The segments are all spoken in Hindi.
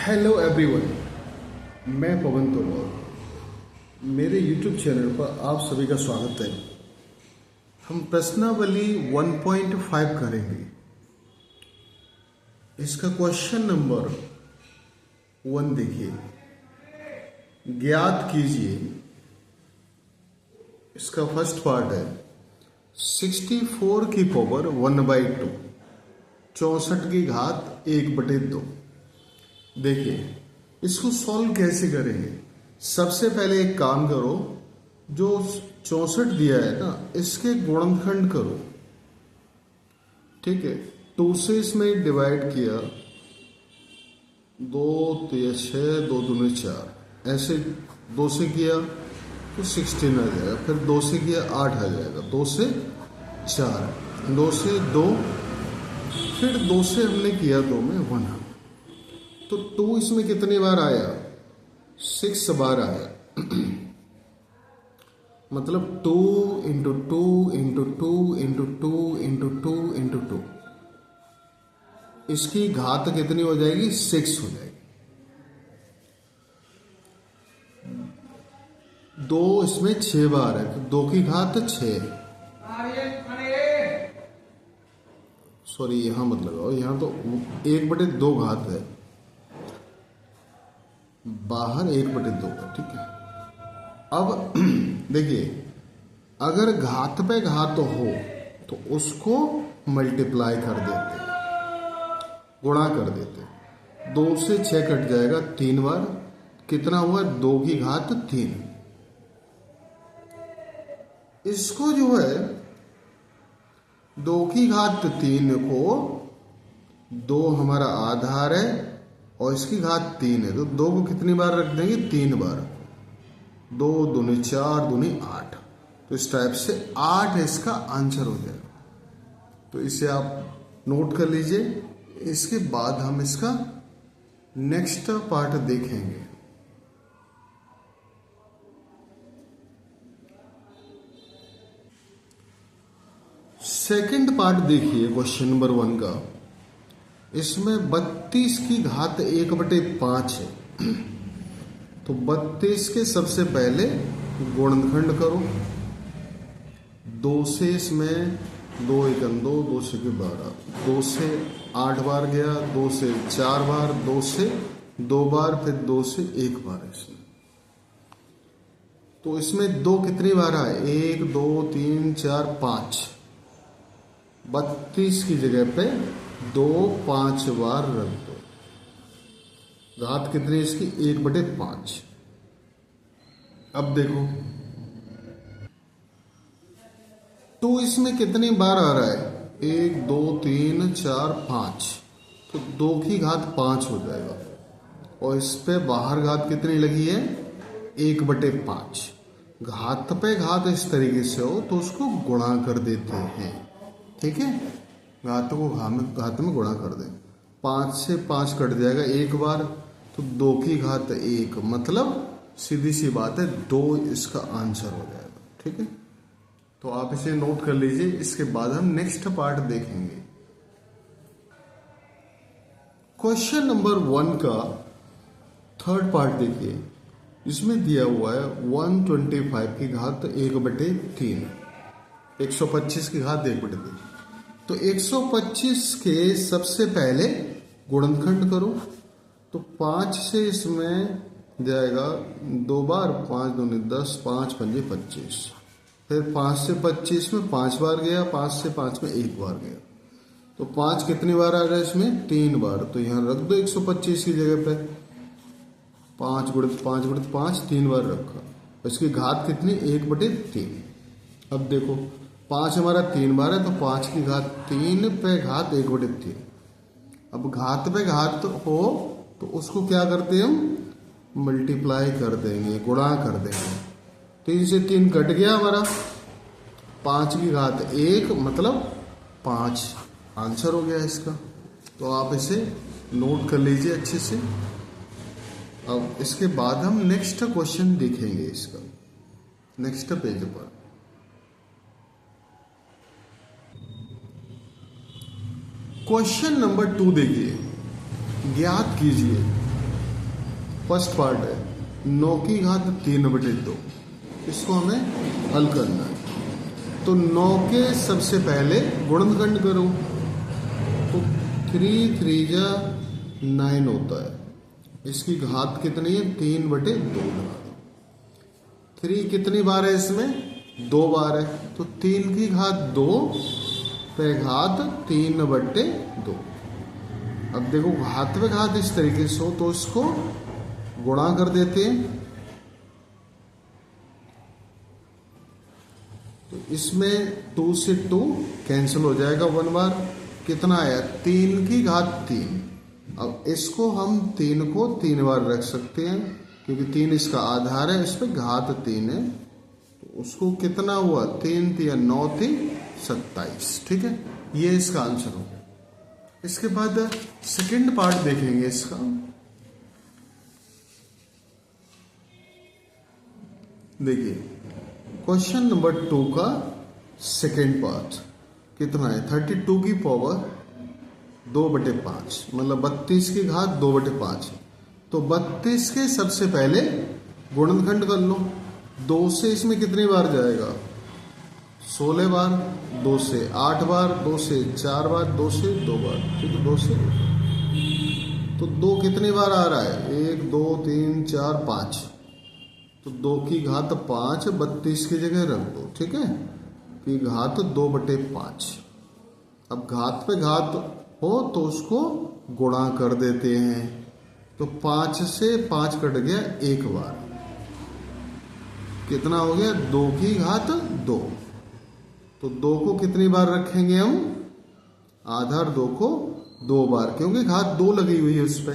हेलो एवरीवन, मैं पवन तोमर। मेरे यूट्यूब चैनल पर आप सभी का स्वागत है। हम प्रश्नावली 1.5 करेंगे। इसका क्वेश्चन नंबर 1 देखिए। ज्ञात कीजिए, इसका फर्स्ट पार्ट है 64 की पावर 1/2, 64 की घात 1/2। देखिए इसको सॉल्व कैसे करेंगे। सबसे पहले एक काम करो, जो 64 दिया है ना इसके गुणनखंड करो। ठीक है, 2 से इसमें डिवाइड किया, 2 3 6, 2 दूनी 4, ऐसे 2 से किया तो 16 आ जाएगा। फिर 2 से किया 8 आ जाएगा, 2 से 4, 2 से 2, फिर 2 से हमने किया 2 में 1। तो 2 इसमें कितनी बार आया? 6 बार आया। मतलब 2 into 2 into 2 into 2 into 2 into 2, इसकी घात कितनी हो जाएगी? 6 हो जाएगी। 2 इसमें 6 बार है, तो 2 की घात 6। सॉरी, यहां मत लगाओ, यहां तो 1/2 घात है, बाहर 1/2 का। ठीक है, अब देखिए, अगर घात पे घात हो तो उसको मल्टीप्लाई कर देते, गुणा कर देते। 2 से 6 कट जाएगा 3 बार, कितना हुआ? 2 की घात 3। इसको जो है 2 की घात 3 को, 2 हमारा आधार है और इसकी घात 3 है, तो 2 को कितनी बार रख देंगे? 3 बार। 2 दूनी 4, दूनी 8। तो इस टाइप से 8 इसका आंसर हो जाएगा। तो इसे आप नोट कर लीजिए। इसके बाद हम इसका नेक्स्ट पार्ट देखेंगे। सेकंड पार्ट देखिए क्वेश्चन नंबर 1 का। इसमें 32 की घात 1/5 है। तो 32 के सबसे पहले गुणनखंड करो। 2 से इसमें 2 एकम 2, 2 से 12, 2 से 8 बार गया, 2 से 4 बार, 2 से 2 बार, फिर 2 से 1 बार। इसमें तो इसमें 2 कितनी बार आए? 1 2 3 4 5। 32 की जगह पे 2 5 बार रख दो। घात कितनी इसकी? 1/5। अब देखो 2 इसमें कितनी बार आ रहा है? 1 2 3 4 5, तो 2 की घात 5 हो जाएगा। और इस पे बाहर घात कितनी लगी है? 1/5। घात पे घात इस तरीके से हो तो उसको गुणा कर देते हैं। ठीक है, घात को घात में गुणा कर दें। 5 से 5 कट जाएगा 1 बार, तो 2 की घात 1, मतलब सीधी सी बात है 2 इसका आंसर हो जाएगा। ठीक है, तो आप इसे नोट कर लीजिए। इसके बाद हम नेक्स्ट पार्ट देखेंगे। क्वेश्चन नंबर 1 का थर्ड पार्ट देखिए। इसमें दिया हुआ है 125 की घात 1/3, 125 की घात 1/3। तो 125 के सबसे पहले गुणनखंड करो। तो 5 से इसमें जाएगा 2 बार, 5 दूनी 10, 5 पंजे 25। फिर 5 से 25 में 5 बार गया, 5 से 5 में 1 बार गया। तो 5 कितनी बार आ रहा है इसमें? 3 बार। तो यहां रख दो 125 की जगह पे 5 गुणित 5 गुणित 5, 3 बार रखा। इसकी घात कितनी? 1/3। अब देखो 5 हमारा 3 बार है, तो 5 की घात 3 पे घात 1/3। अब घात पे घात हो तो उसको क्या करते हैं? हम मल्टीप्लाई कर देंगे, गुणा कर देंगे। 3 से 3 कट गया हमारा, 5 की घात 1, मतलब 5 आंसर हो गया इसका। तो आप इसे नोट कर लीजिए अच्छे से। अब इसके बाद हम नेक्स्ट क्वेश्चन देखेंगे इसका नेक्स्ट पेज पर। क्वेश्चन नंबर 2 देखिए। ज्ञात कीजिए फर्स्ट पार्ट है 9 की घात 3/2, इसको हमें हल करना है। तो 9 के सबसे पहले गुणनखंड करो, तो 3 3 जा 9 होता है। इसकी घात कितनी है? 3/2। 3 कितनी बार है इसमें? 2 बार है, तो 3 की घात 2 पे घात 3/2। अब देखो घात पे घात इस तरीके से हो तो इसको गुणा कर देते हैं। तो इसमें 2 से 2 कैंसिल हो जाएगा 1 बार। कितना आया? 3 की घात 3। अब इसको हम 3 को 3 बार रख सकते हैं क्योंकि 3 इसका आधार है, इस पर घात 3 है, तो उसको कितना हुआ? 3 3 9 3 27। ठीक है, ये इसका आंसर हो गया। इसके बाद सेकंड पार्ट देखेंगे इसका। देखिए क्वेश्चन नंबर 2 का सेकंड पार्ट कितना है? 32 की पावर 2/5, मतलब 32 की घात 2/5। तो 32 के सबसे पहले गुणनखंड कर लो। 2 से इसमें कितनी बार जाएगा? 16 बार। 2 से 8 बार, 2 से 4 बार, 2 से 2 बार। ठीक है, 2 से 2। तो 2 कितनी बार आ रहा है? 1 2 3 4 5। तो 2 की घात 5 32 की जगह रख दो। ठीक है, की घात 2/5। अब घात पे घात हो तो उसको गुणा कर देते हैं। तो 5 से 5 कट गया 1 बार, कितना हो गया? 2 की घात 2। तो 2 को कितनी बार रखेंगे हम? आधार 2 को 2 बार, क्योंकि घात 2 लगी हुई है उस पर।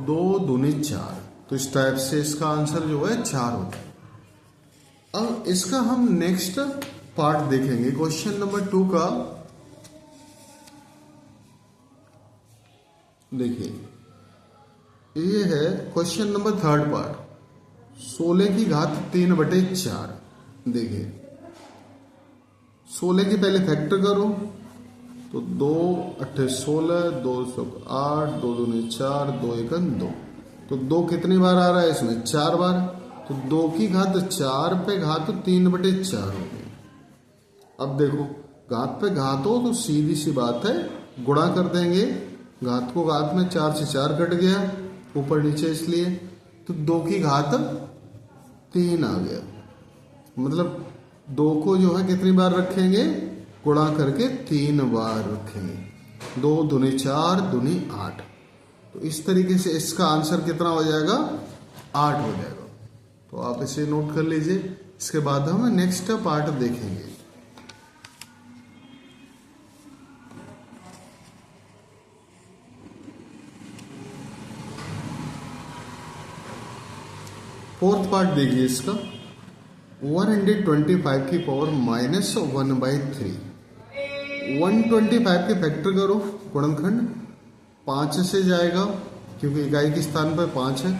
2 दूनी 4। तो इस टाइप से इसका आंसर जो है 4 होता है। अब इसका हम नेक्स्ट पार्ट देखेंगे क्वेश्चन नंबर 2 का। देखिए ये है क्वेश्चन नंबर 3 पार्ट, 16 की घात 3/4। देखिए 16 की पहले फैक्टर करो, तो 2 8 16, 2 8, 2 दूनी 4, 2 1 2। तो 2 कितनी बार आ रहा है इसमें? 4 बार। तो 2 की घात 4 पे घात 3/4 हो गई। अब देखो घात पे घात हो तो सीधी सी बात है, गुणा कर देंगे। घात को घात में 4 से 4 कट गया ऊपर नीचे, इसलिए तो 2 की घात 3 आ गया। मतलब 2 को जो है कितनी बार रखेंगे? गुणा करके 3 बार रखेंगे। 2 दूनी 4, दूनी 8। तो इस तरीके से इसका आंसर कितना हो जाएगा? 8 हो जाएगा। तो आप इसे नोट कर लीजिए। इसके बाद हम नेक्स्ट पार्ट देखेंगे। फोर्थ पार्ट देखिए इसका। 125 की पावर -1/3। 125 के फैक्टर करो, गुणनखंड 5 से जाएगा क्योंकि इकाई के स्थान पर 5 है।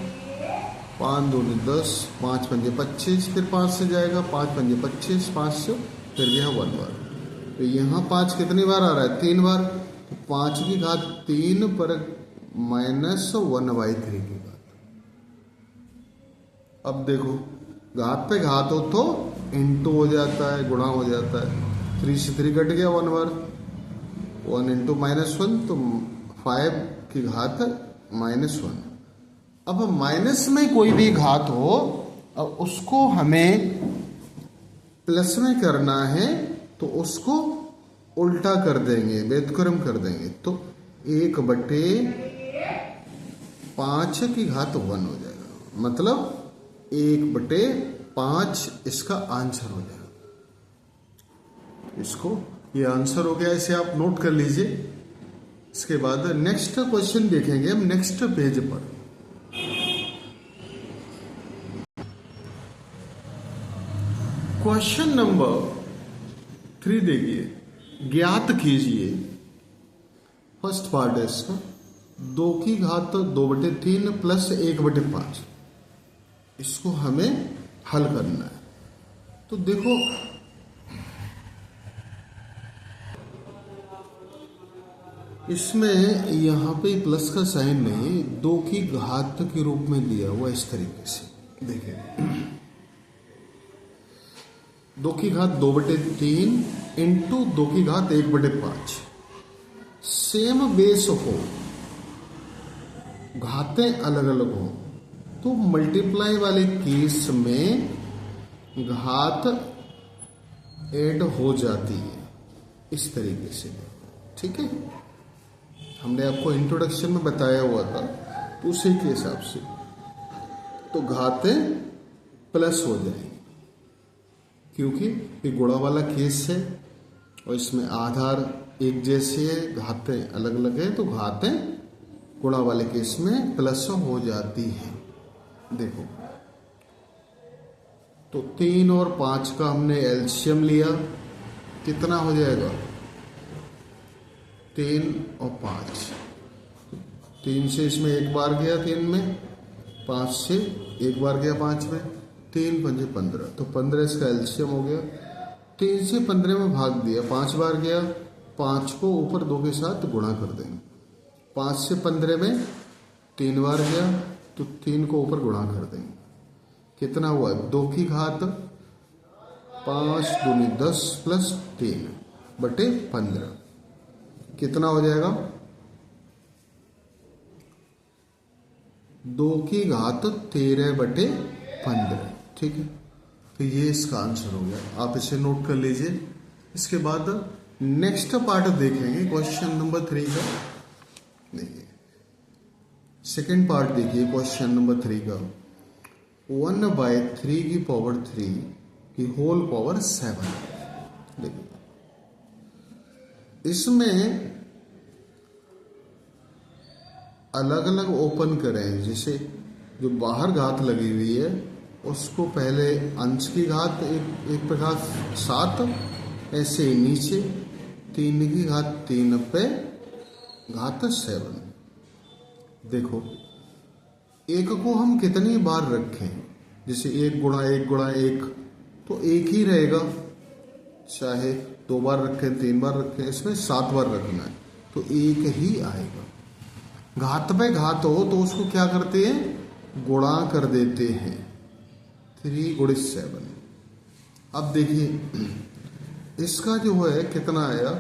5 दूनी 10, 5 पंजे 25, फिर 5 से जाएगा, 5 पंजे 25, 5 से फिर यह 1 बार। तो यहाँ 5 कितनी बार आ रहा है? 3 बार। तो 5 की घात 3 पर -1/3 की घात। अब देखो घात पे घात हो तो इंटू हो जाता है, गुणा हो जाता है। 3 से 3 कट गया 1 बार। 1 इंटू -1 तो 5 की घात -1। अब माइनस में कोई भी घात हो, अब उसको हमें प्लस में करना है तो उसको उल्टा कर देंगे, व्युत्क्रम कर देंगे। तो 1/5 की घात 1 हो जाएगा, मतलब 1/5 इसका आंसर हो जाएगा। इसको ये आंसर हो गया, इसे आप नोट कर लीजिए। इसके बाद नेक्स्ट क्वेश्चन देखेंगे हम नेक्स्ट पेज पर। क्वेश्चन नंबर 3 देखिए, ज्ञात कीजिए। फर्स्ट पार्ट है इसका, 2 की घात 2/3 प्लस 1/5। इसको हमें हल करना है। तो देखो इसमें यहाँ पे प्लस का साइन नहीं, 2 की घात के रूप में दिया हुआ इस तरीके से। देखिए 2 की घात 2/3 इंटू 2 की घात 1/5। सेम बेस हो, घातें अलग अलग हो, तो मल्टीप्लाई वाले केस में घात ऐड हो जाती है इस तरीके से। ठीक है, हमने आपको इंट्रोडक्शन में बताया हुआ था, तो उसी के हिसाब से तो घातें प्लस हो जाएंगी, क्योंकि ये गुणा वाला केस है और इसमें आधार एक जैसे है, घातें अलग अलग है, तो घातें गुणा वाले केस में प्लस हो जाती हैं। देखो तो 3 और 5 का हमने एलसीएम लिया, कितना हो जाएगा? 3 और 5, 3 से इसमें एक बार गया 3 में, 5 से एक बार गया 5 में, 3 पंजे 15, तो 15 इसका एलसीएम हो गया। 3 से 15 में भाग दिया, 5 बार गया, 5 को ऊपर 2 के साथ गुणा कर देंगे। 5 से 15 में 3 बार गया, तो 3 को ऊपर गुणा कर देंगे। कितना हुआ? 2 की घात 5 दूनी 10 प्लस 3/15, कितना हो जाएगा? 2 की घात 13/15। ठीक है, तो ये इसका आंसर हो गया, आप इसे नोट कर लीजिए। इसके बाद नेक्स्ट पार्ट देखेंगे क्वेश्चन नंबर 3 का। देखिए सेकेंड पार्ट देखिए क्वेश्चन नंबर 3 का। 1/3 की पावर 3 की होल पावर 7। देखिए इसमें अलग अलग ओपन करें, जैसे जो बाहर घात लगी हुई है उसको पहले अंश की घात एक पे घात 7, ऐसे ही नीचे 3 की घात 3 पे घात 7। देखो एक को हम कितनी बार रखें, जैसे 1 गुणा 1 गुणा 1, तो एक ही रहेगा, चाहे 2 बार रखें 3 बार रखें, इसमें 7 बार रखना है तो एक ही आएगा। घात पे घात हो तो उसको क्या करते हैं? गुणा कर देते हैं, 3 × 7। अब देखिए इसका जो है कितना आया?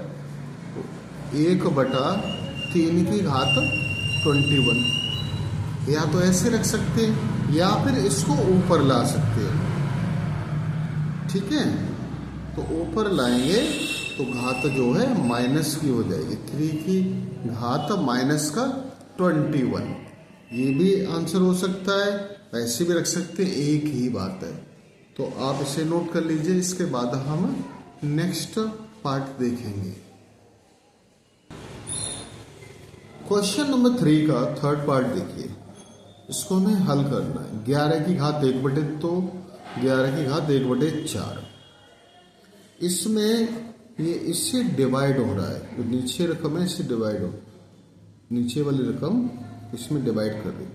1/3 की घात 21। या तो ऐसे रख सकते हैं या फिर इसको ऊपर ला सकते हैं। ठीक है, तो ऊपर लाएंगे तो घात जो है माइनस की हो जाएगी, 3 की घात माइनस का 21। ये भी आंसर हो सकता है, ऐसे भी रख सकते हैं, एक ही बात है। तो आप इसे नोट कर लीजिए। इसके बाद हम नेक्स्ट पार्ट देखेंगे। क्वेश्चन नंबर 3 का थर्ड पार्ट देखिए, इसको हमें हल करना है। 11 की घात 1/2, 11 की घात 1/4। इसमें ये इससे डिवाइड हो रहा है, जो नीचे रकम है इससे डिवाइड हो, नीचे वाली रकम इसमें डिवाइड कर रही।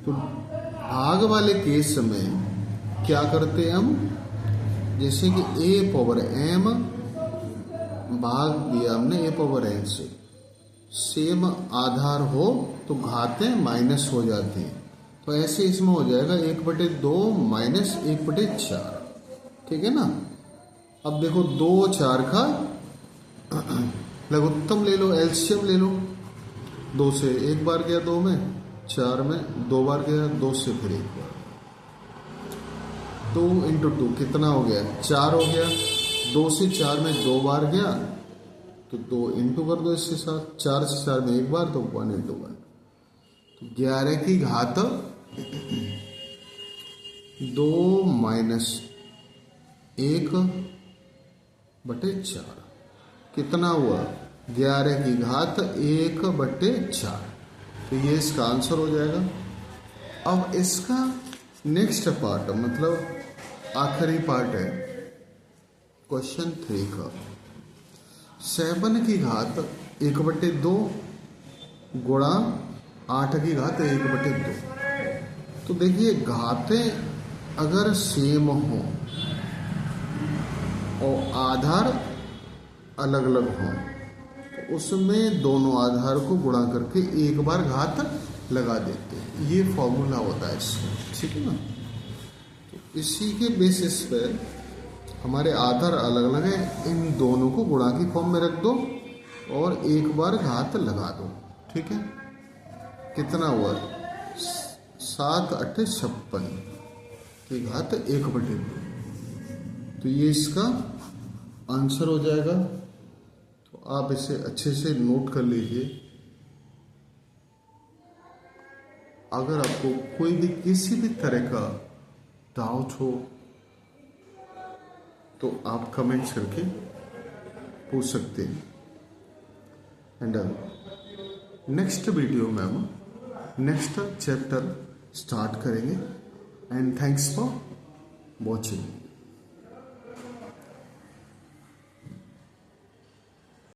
तो भाग वाले केस में क्या करते हैं हम? जैसे कि a/m भाग दिया हमने a/n से, सेम आधार हो तो घातें माइनस हो जाती हैं, तो ऐसे इसमें हो जाएगा 1/2 माइनस 1/4। ठीक है ना। अब देखो 2 और 4 का लघुत्तम ले लो, एलसीएम ले लो। 2 से एक बार गया 2 में, 4 में 2 बार गया, 2 से फिर एक बार, 2 × 2 कितना हो गया? 4 हो गया। 2 से 4 में 2 बार गया तो 2 इंटू कर दो इसके साथ, 4 से 4 में एक बार, तो 1 × 1। तो 11 की घात 2 माइनस 1/4 कितना हुआ? 11 की घात 1/4। तो ये इसका आंसर हो जाएगा। अब इसका नेक्स्ट पार्ट मतलब आखिरी पार्ट है क्वेश्चन 3 का। 7 की घात 1/2 गुणा 8 की घात 1/2। तो देखिए घातें अगर सेम हो और आधार अलग अलग हों तो उसमें दोनों आधार को गुणा करके एक बार घात लगा देते हैं। ये फॉर्मूला होता है इसका, ठीक है ना। तो इसी के बेसिस पे हमारे आधार अलग अलग है, इन दोनों को गुणा की फॉर्म में रख दो और एक बार घात लगा दो, ठीक है। कितना हुआ? 7 8 56 की घात 1/2। तो ये इसका आंसर हो जाएगा। तो आप इसे अच्छे से नोट कर लीजिए। अगर आपको कोई भी किसी भी तरह का डाउट हो तो आप कमेंट करके पूछ सकते हैं। एंड नेक्स्ट वीडियो में हम नेक्स्ट चैप्टर स्टार्ट करेंगे। And thanks for watching.